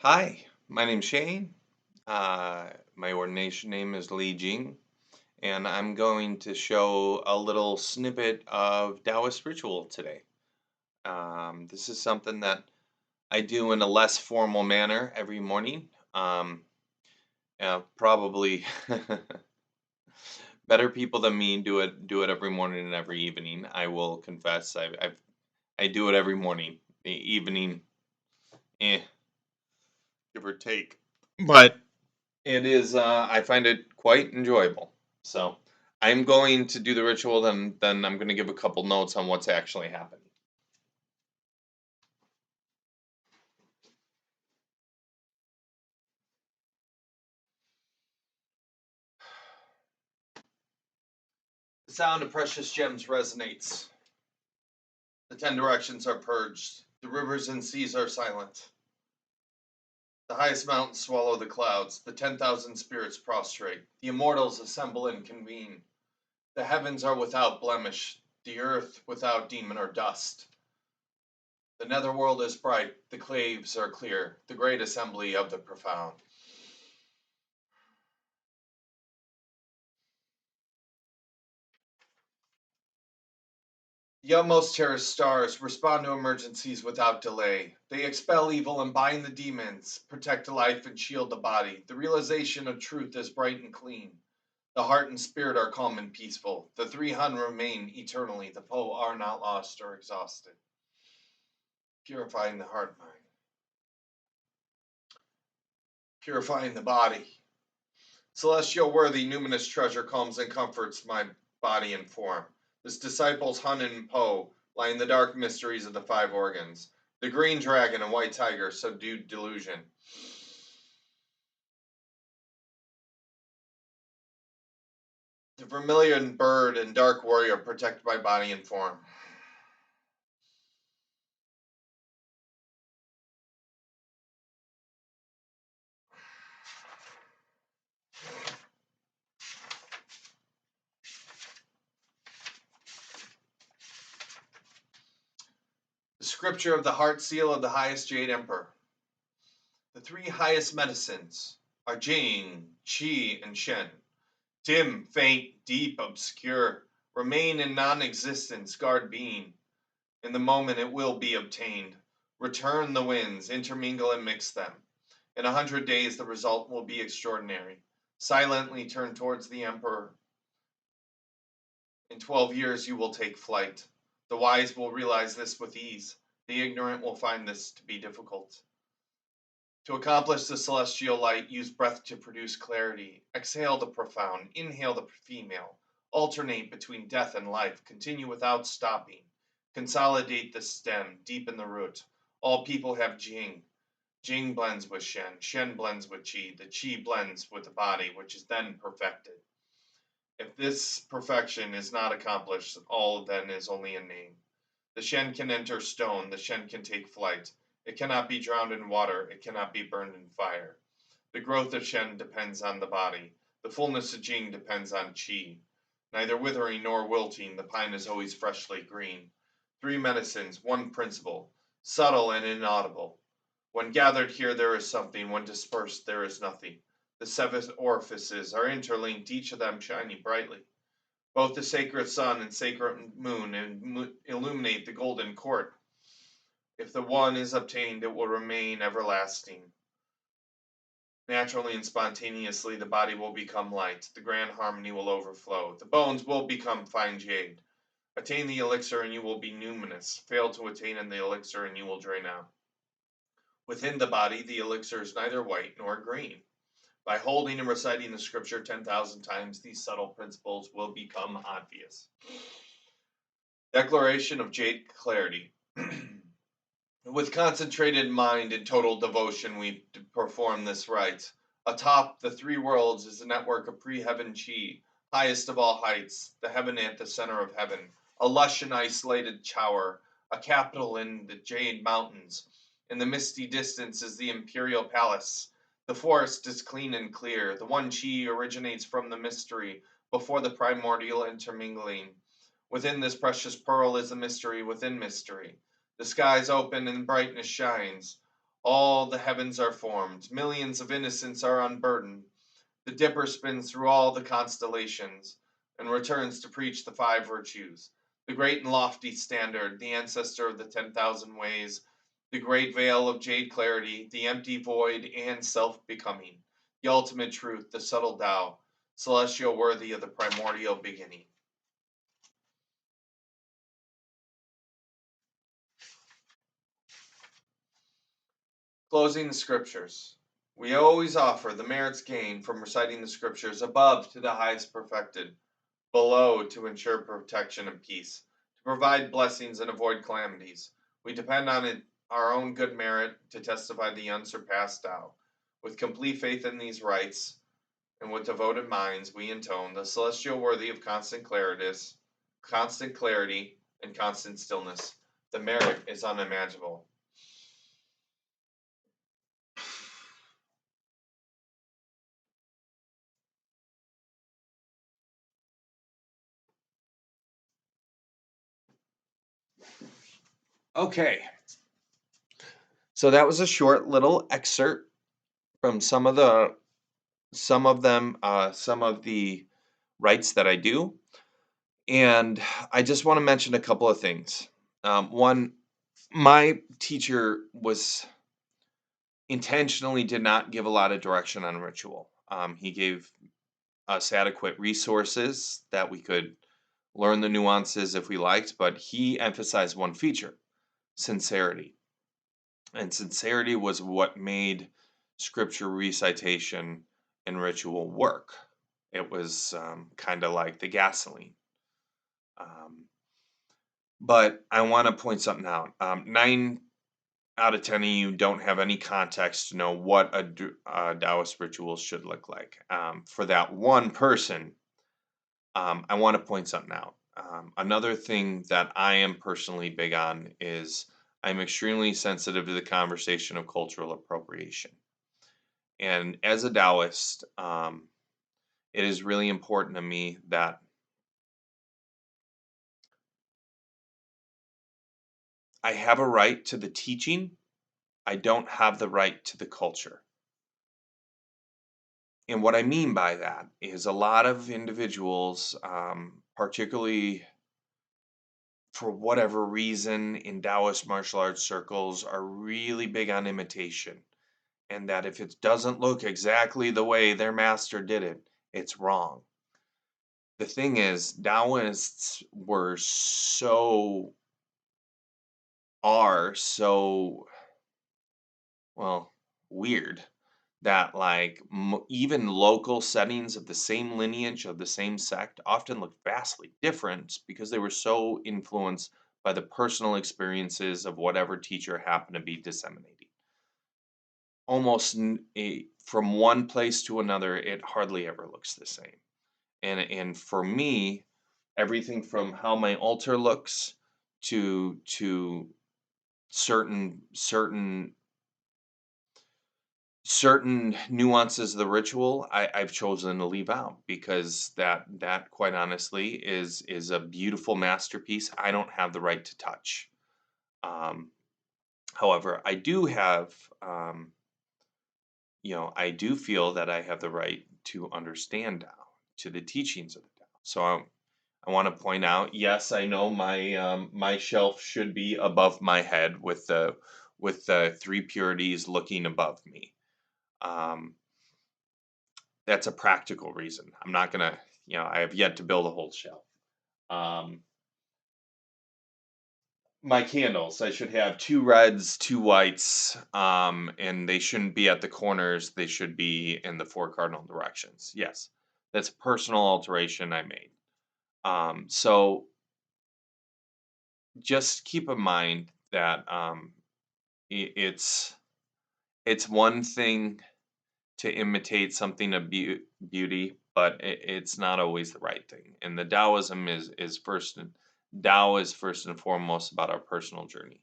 Hi, my name's Shane. My ordination name is Li Jing, and I'm going to show a little snippet of Daoist ritual today. This is something that I do in a less formal manner every morning. Probably better people than me do it every morning and every evening. I will confess, I do it every morning, the evening, eh, give or take. But it is. I find it quite enjoyable. So I'm going to do the ritual. Then I'm going to give a couple notes on what's actually happening. The sound of precious gems resonates. The 10 directions are purged. The rivers and seas are silent. The highest mountains swallow the clouds. The 10,000 spirits prostrate. The immortals assemble and convene. The heavens are without blemish. The earth without demon or dust. The netherworld is bright. The claves are clear. The great assembly of the profound. The utmost terrorist stars respond to emergencies without delay. They expel evil and bind the demons, protect life and shield the body. The realization of truth is bright and clean. The heart and spirit are calm and peaceful. The 300 remain eternally. The Po are not lost or exhausted. Purifying the heart mind. Purifying the body. Celestial worthy, numinous treasure calms and comforts my body and form. This disciples Hun and Po lie in the dark mysteries of the five organs. The green dragon and white tiger subdued delusion. The vermilion bird and dark warrior protect my body and form. The scripture of the heart seal of the highest jade emperor. The three highest medicines are Jing, Qi, and Shen. Dim, faint, deep, obscure, remain in non-existence, guard being. In the moment it will be obtained. Return the winds, intermingle and mix them. In 100 days the result will be extraordinary. Silently turn towards the emperor. In 12 years you will take flight. The wise will realize this with ease. The ignorant will find this to be difficult. To accomplish the celestial light, use breath to produce clarity. Exhale the profound, inhale the female. Alternate between death and life. Continue without stopping. Consolidate the stem, deepen the root. All people have Jing. Jing blends with Shen. Shen blends with Qi. The Qi blends with the body, which is then perfected. If this perfection is not accomplished, all then is only a name. The Shen can enter stone. The Shen can take flight. It cannot be drowned in water. It cannot be burned in fire. The growth of Shen depends on the body. The fullness of Jing depends on Qi. Neither withering nor wilting, the pine is always freshly green. Three medicines, one principle, subtle and inaudible. When gathered here there is something, when dispersed there is nothing. The seven orifices are interlinked, each of them shining brightly. Both the sacred sun and sacred moon illuminate the golden court. If the one is obtained, it will remain everlasting. Naturally and spontaneously, the body will become light. The grand harmony will overflow. The bones will become fine jade. Attain the elixir and you will be numinous. Fail to attain in the elixir and you will drain out. Within the body, the elixir is neither white nor green. By holding and reciting the scripture 10,000 times, these subtle principles will become obvious. Declaration of Jade Clarity. With concentrated mind and total devotion, we perform this rite. Atop the three worlds is a network of pre-heaven chi, highest of all heights, the heaven at the center of heaven, a lush and isolated tower, a capital in the Jade Mountains. In the misty distance is the imperial palace. The forest is clean and clear. The one chi originates from the mystery, before the primordial intermingling. Within this precious pearl is the mystery within mystery. The skies open and brightness shines. All the heavens are formed, millions of innocents are unburdened. The Dipper spins through all the constellations and returns to preach the five virtues. The great and lofty standard, the ancestor of the 10,000 ways, the great veil of jade clarity, the empty void and self becoming, the ultimate truth, the subtle Tao, celestial worthy of the primordial beginning. Closing the scriptures. We always offer the merits gained from reciting the scriptures above to the highest perfected, below to ensure protection and peace, to provide blessings and avoid calamities. We depend on it, our own good merit to testify the unsurpassed Tao. With complete faith in these rites, and with devoted minds, we intone the celestial worthy of constant clarity, and constant stillness. The merit is unimaginable. Okay, so that was a short little excerpt from some of the rites that I do. And I just want to mention a couple of things. One, my teacher was intentionally did not give a lot of direction on ritual. He gave us adequate resources that we could learn the nuances if we liked, but he emphasized one feature: sincerity. And sincerity was what made scripture recitation and ritual work. It was kind of like the gasoline. Um, But I want to point something out. 9 out of 10 of you don't have any context to know what a Taoist ritual should look like. For that one person, I want to point something out. Another thing that I am personally big on is I'm extremely sensitive to the conversation of cultural appropriation. And as a Taoist, it is really important to me that I have a right to the teaching. I don't have the right to the culture. And what I mean by that is a lot of individuals, particularly for whatever reason in Taoist martial arts circles, are really big on imitation. And that if it doesn't look exactly the way their master did it, it's wrong. The thing is, Taoists are so, well, weird that like even local settings of the same lineage of the same sect often look vastly different because they were so influenced by the personal experiences of whatever teacher happened to be disseminating. From one place to another, it hardly ever looks the same. And for me, everything from how my altar looks to certain nuances of the ritual I've chosen to leave out because that quite honestly is a beautiful masterpiece I don't have the right to touch. Um, However, I do have I do feel that I have the right to understand Tao, to the teachings of the Tao. So I want to point out, yes, I know my shelf should be above my head with the three purities looking above me. Um, that's a practical reason. I'm not gonna, I have yet to build a whole shelf. Um, my candles, I should have two reds, two whites, and they shouldn't be at the corners. They should be in the four cardinal directions. Yes, that's a personal alteration I made. So just keep in mind that it's one thing to imitate something of beauty, but it's not always the right thing. And the Taoism is first and Tao is first and foremost about our personal journey.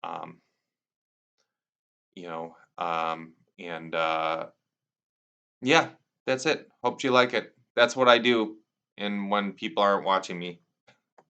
Um, and yeah, that's it. Hope you like it. That's what I do, and when people aren't watching me.